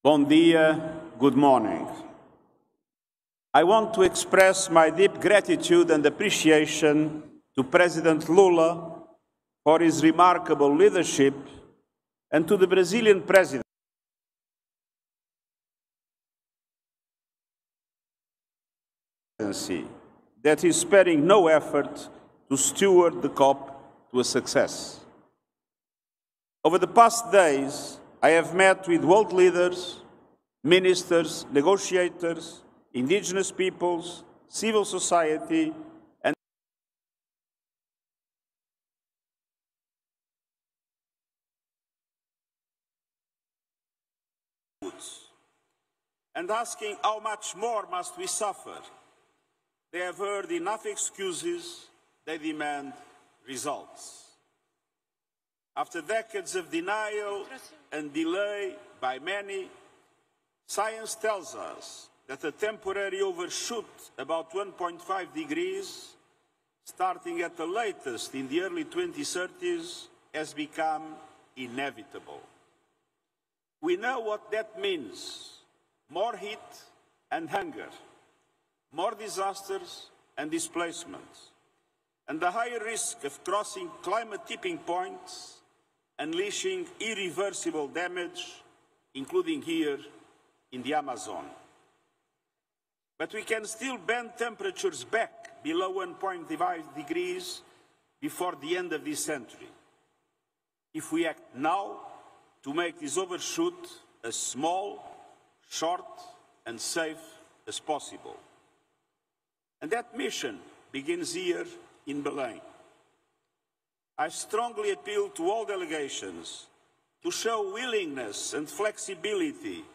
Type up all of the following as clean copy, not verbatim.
Bom dia, good morning. I want to express my deep gratitude and appreciation to President Lula for his remarkable leadership and to the Brazilian Presidency that is sparing no effort to steward the COP to a success. Over the past days, I have met with world leaders, ministers, negotiators, indigenous peoples, civil society, and asking how much more must we suffer. They have heard enough excuses, they demand results. After decades of denial and delay by many, science tells us that a temporary overshoot about 1.5 degrees, starting at the latest in the early 2030s, has become inevitable. We know what that means: more heat and hunger, more disasters and displacements, and the higher risk of crossing climate tipping points, unleashing irreversible damage, including here in the Amazon. But we can still bend temperatures back below 1.5 degrees before the end of this century, if we act now to make this overshoot as small, short, and safe as possible. And that mission begins here in Belem. I strongly appeal to all delegations to show willingness and flexibility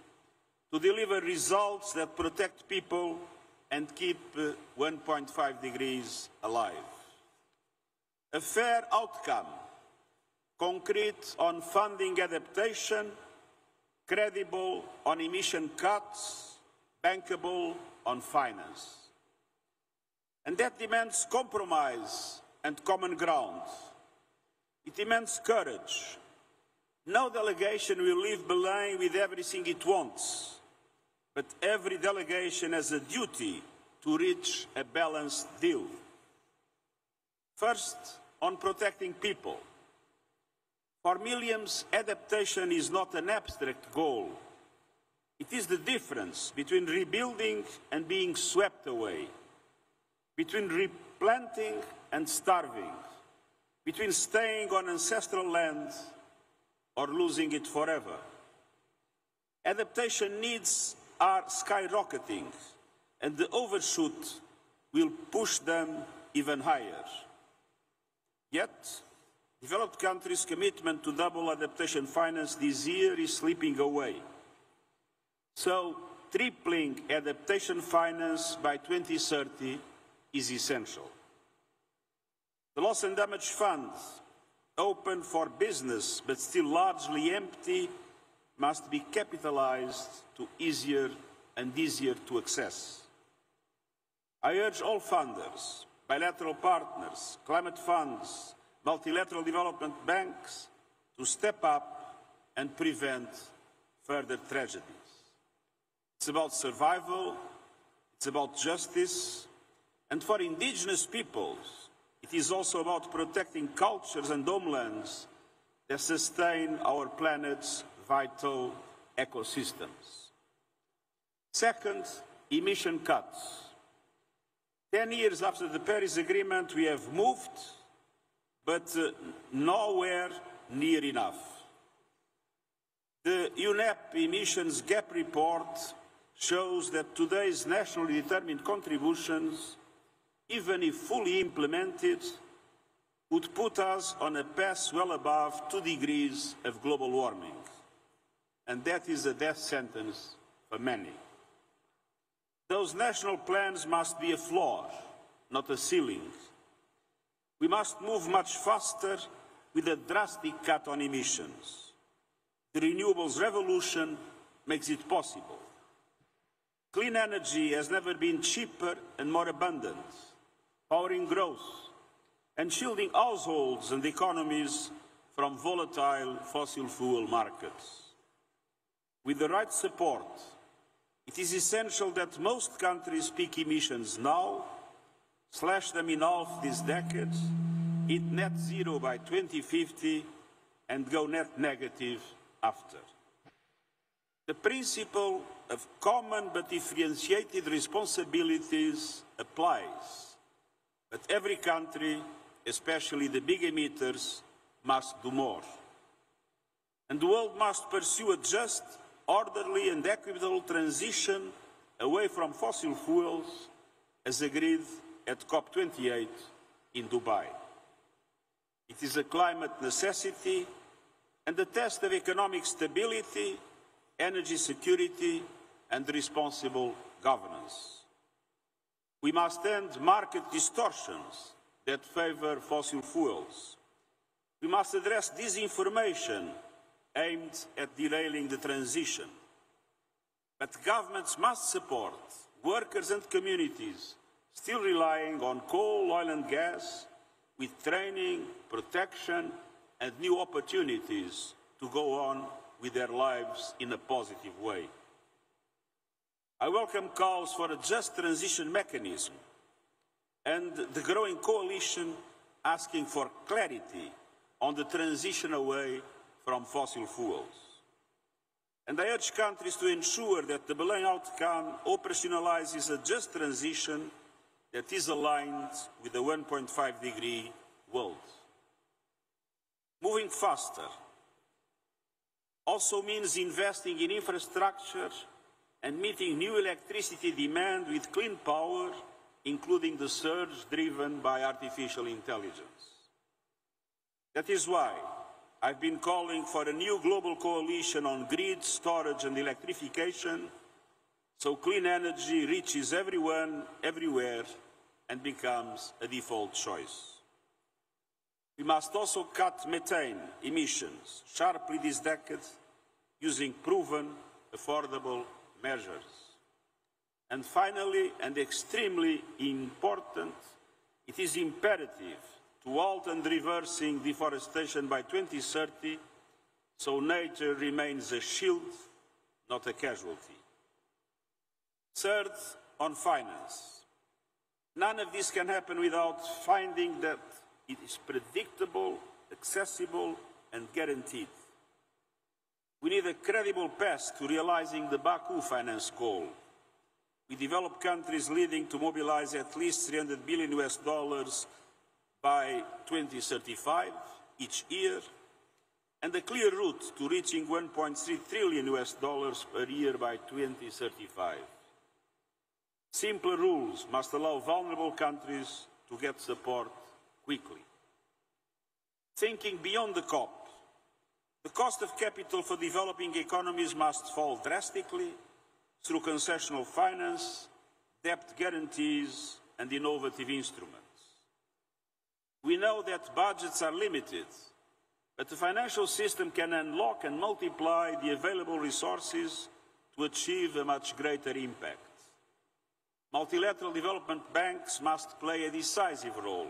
to deliver results that protect people and keep 1.5 degrees alive. A fair outcome, concrete on funding adaptation, credible on emission cuts, bankable on finance. And that demands compromise and common ground. It demands courage. No delegation will leave Belem with everything it wants, but every delegation has a duty to reach a balanced deal. First, on protecting people. For millions, adaptation is not an abstract goal. It is the difference between rebuilding and being swept away, between replanting and starving, between staying on ancestral land or losing it forever. Adaptation needs are skyrocketing, and the overshoot will push them even higher. Yet, developed countries' commitment to double adaptation finance this year is slipping away. So, tripling adaptation finance by 2030 is essential. The Loss and Damage Fund, open for business but still largely empty, must be capitalized to easier and easier to access. I urge all funders, bilateral partners, climate funds, multilateral development banks to step up and prevent further tragedies. It's about survival, it's about justice, and for indigenous peoples, it is also about protecting cultures and homelands that sustain our planet's vital ecosystems. Second, emission cuts. 10 years after the Paris Agreement, we have moved, but nowhere near enough. The UNEP emissions gap report shows that today's nationally determined contributions, even if fully implemented, would put us on a path well above 2 degrees of global warming. And that is a death sentence for many. Those national plans must be a floor, not a ceiling. We must move much faster with a drastic cut on emissions. The renewables revolution makes it possible. Clean energy has never been cheaper and more abundant, powering growth and shielding households and economies from volatile fossil fuel markets. With the right support, it is essential that most countries peak emissions now, slash them in half this decade, hit net zero by 2050, and go net negative after. The principle of common but differentiated responsibilities applies, but every country, especially the big emitters, must do more. And the world must pursue a just, orderly and equitable transition away from fossil fuels, as agreed at COP28 in Dubai. It is a climate necessity and a test of economic stability, energy security and responsible governance. We must end market distortions that favour fossil fuels. We must address disinformation aimed at derailing the transition. But governments must support workers and communities still relying on coal, oil and gas with training, protection and new opportunities to go on with their lives in a positive way. I welcome calls for a just transition mechanism and the growing coalition asking for clarity on the transition away from fossil fuels. And I urge countries to ensure that the Belem outcome operationalizes a just transition that is aligned with the 1.5-degree world. Moving faster also means investing in infrastructure and meeting new electricity demand with clean power, including the surge driven by artificial intelligence. That is why I've been calling for a new global coalition on grid, storage and electrification, so clean energy reaches everyone, everywhere, and becomes a default choice. We must also cut methane emissions sharply this decade using proven, affordable measures. And finally, and extremely important, it is imperative to halt and reversing deforestation by 2030, so nature remains a shield, not a casualty. Third, on finance. None of this can happen without finding that it is predictable, accessible, and guaranteed. We need a credible path to realizing the Baku finance goal. We developed countries leading to mobilize at least $300 billion by 2035 each year, and a clear route to reaching $1.3 trillion per year by 2035. Simpler rules must allow vulnerable countries to get support quickly. Thinking beyond the COP, the cost of capital for developing economies must fall drastically through concessional finance, debt guarantees, and innovative instruments. We know that budgets are limited, but the financial system can unlock and multiply the available resources to achieve a much greater impact. Multilateral development banks must play a decisive role.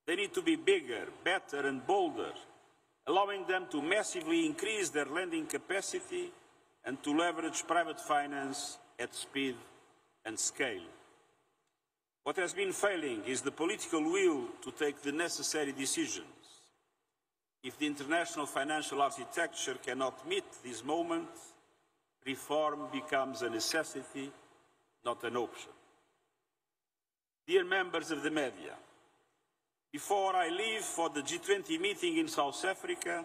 They need to be bigger, better and bolder, allowing them to massively increase their lending capacity and to leverage private finance at speed and scale. What has been failing is the political will to take the necessary decisions. If the international financial architecture cannot meet this moment, reform becomes a necessity, not an option. Dear members of the media, before I leave for the G20 meeting in South Africa,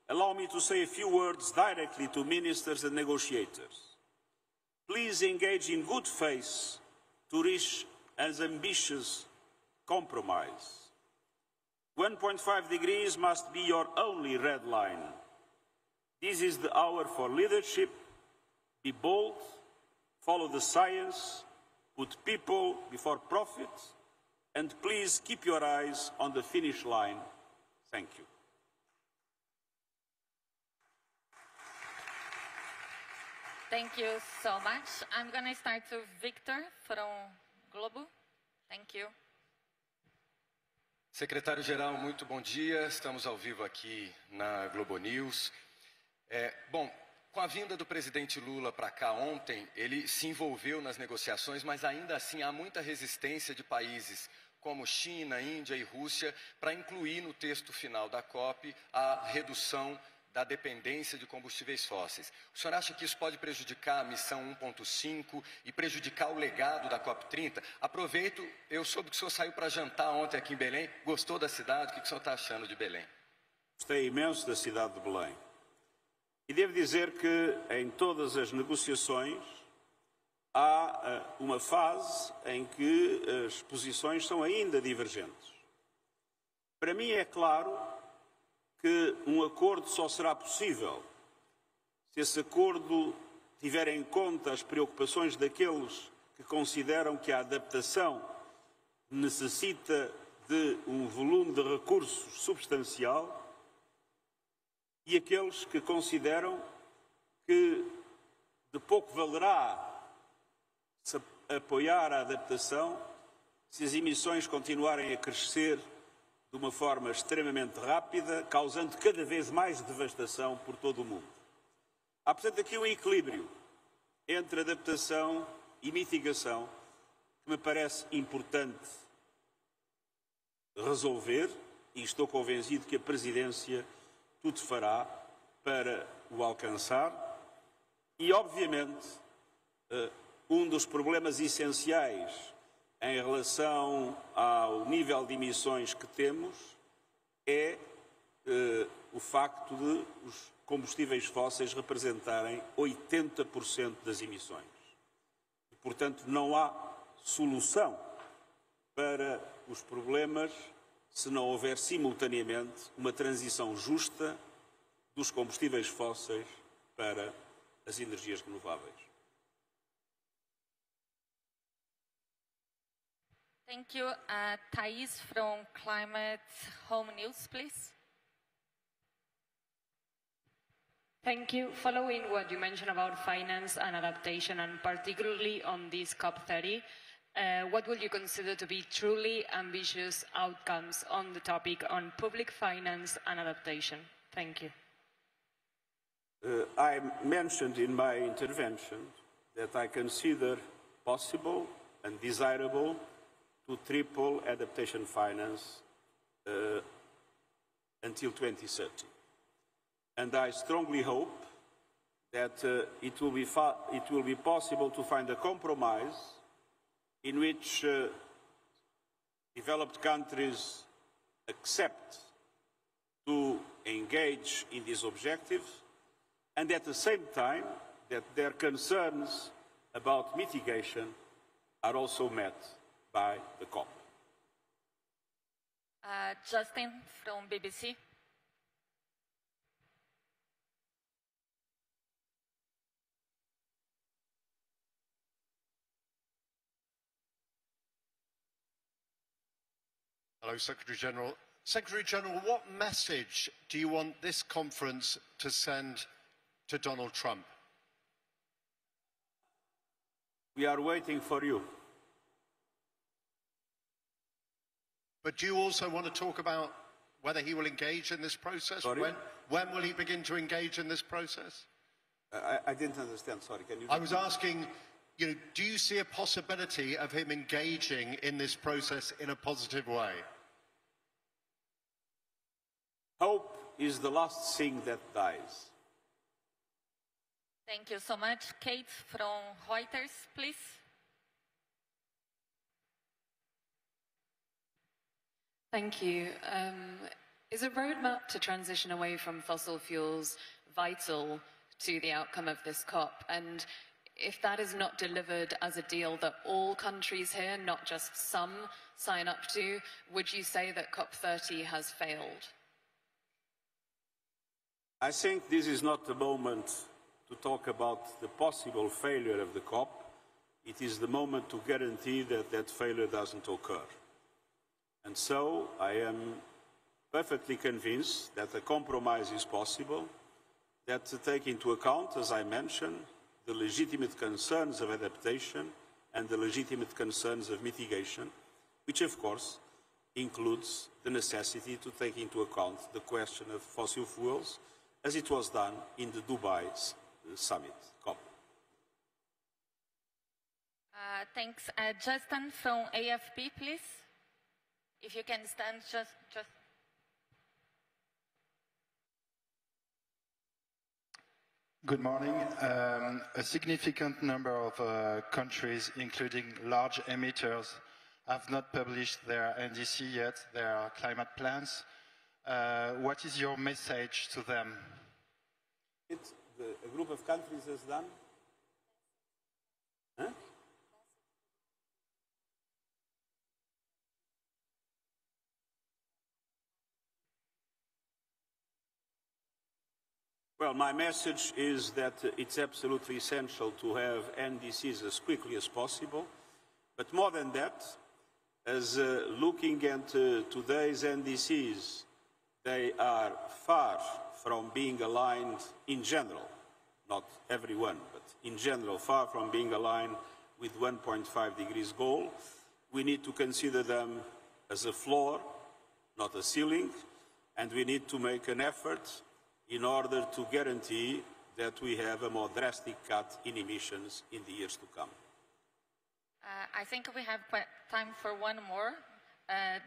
allow me to say a few words directly to ministers and negotiators. Please engage in good faith to reach an ambitious compromise. 1.5 degrees must be your only red line. This is the hour for leadership. Be bold, follow the science, put people before profit, and please keep your eyes on the finish line. Thank you. Thank you so much. I'm going to start with Victor from Globo. Thank you. Secretário-Geral, muito bom dia. Estamos ao vivo aqui na Globo News. Bom, Com a vinda do presidente Lula para cá ontem, ele se envolveu nas negociações, mas ainda assim há muita resistência de países como China, Índia e Rússia para incluir no texto final da COP a redução da dependência de combustíveis fósseis. O senhor acha que isso pode prejudicar a missão 1.5 e prejudicar o legado da COP30? Aproveito, eu soube que o senhor saiu para jantar ontem aqui em Belém, gostou da cidade, o que o senhor está achando de Belém? Gostei imenso da cidade de Belém. E devo dizer que em todas as negociações há uma fase em que as posições são ainda divergentes. Para mim é claro que um acordo só será possível se esse acordo tiver em conta as preocupações daqueles que consideram que a adaptação necessita de um volume de recursos substancial e aqueles que consideram que de pouco valerá se apoiar a adaptação se as emissões continuarem a crescer de uma forma extremamente rápida, causando cada vez mais devastação por todo o mundo. Há, portanto, aqui um equilíbrio entre adaptação e mitigação que me parece importante resolver e estou convencido que a Presidência tudo fará para o alcançar e, obviamente, um dos problemas essenciais em relação ao nível de emissões que temos é o facto de os combustíveis fósseis representarem 80% das emissões. E, portanto, não há solução para os problemas se não houver simultaneamente uma transição justa dos combustíveis fósseis para as energias renováveis. Thank you. Thais from Climate Home News, please. Thank you. Following what you mentioned about finance and adaptation, and particularly on this COP30, what would you consider to be truly ambitious outcomes on the topic on public finance and adaptation? Thank you. I mentioned in my intervention that I consider possible and desirable to triple adaptation finance until 2030. And I strongly hope that it will be possible to find a compromise in which developed countries accept to engage in these objectives and at the same time that their concerns about mitigation are also met by the COP. Justin from BBC. Hello, Secretary General. Secretary General, what message do you want this conference to send to Donald Trump? We are waiting for you. But do you also want to talk about whether he will engage in this process? Sorry? When will he begin to engage in this process? I didn't understand, sorry. Can you... I was asking, do you see a possibility of him engaging in this process in a positive way? Hope is the last thing that dies. Thank you so much. Kate from Reuters, please. Thank you. Is a roadmap to transition away from fossil fuels vital to the outcome of this COP? And if that is not delivered as a deal that all countries here, not just some, sign up to, would you say that COP30 has failed? I think this is not the moment to talk about the possible failure of the COP. It is the moment to guarantee that that failure doesn't occur. And so I am perfectly convinced that a compromise is possible, that to take into account, as I mentioned, the legitimate concerns of adaptation and the legitimate concerns of mitigation, which of course includes the necessity to take into account the question of fossil fuels, as it was done in the Dubai summit, COP. Thanks. Justin from AFP, please. If you can stand, just. Good morning. A significant number of countries, including large emitters, have not published their NDC yet, their climate plans. What is your message to them? A group of countries has done? Huh? Well, my message is that it's absolutely essential to have NDCs as quickly as possible. But more than that, as looking at today's NDCs, they are far from being aligned in general, not everyone, but in general, far from being aligned with 1.5 degrees goal. We need to consider them as a floor, not a ceiling, and we need to make an effort in order to guarantee that we have a more drastic cut in emissions in the years to come. I think we have time for one more.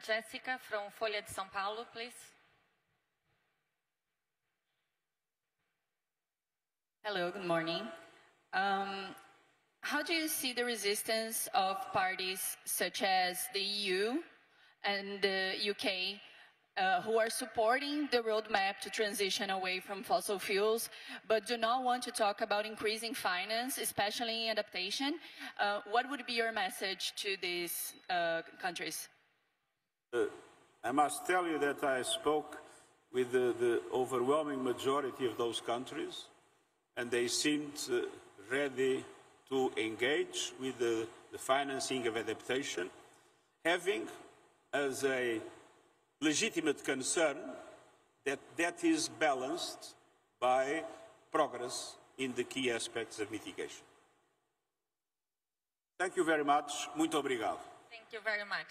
Jessica from Folha de São Paulo, please. Hello, good morning. How do you see the resistance of parties such as the EU and the UK who are supporting the roadmap to transition away from fossil fuels, but do not want to talk about increasing finance, especially in adaptation? What would be your message to these countries? I must tell you that I spoke with the overwhelming majority of those countries, and they seemed ready to engage with the financing of adaptation, having as a legitimate concern that that is balanced by progress in the key aspects of mitigation. Thank you very much. Muito obrigado. Thank you very much.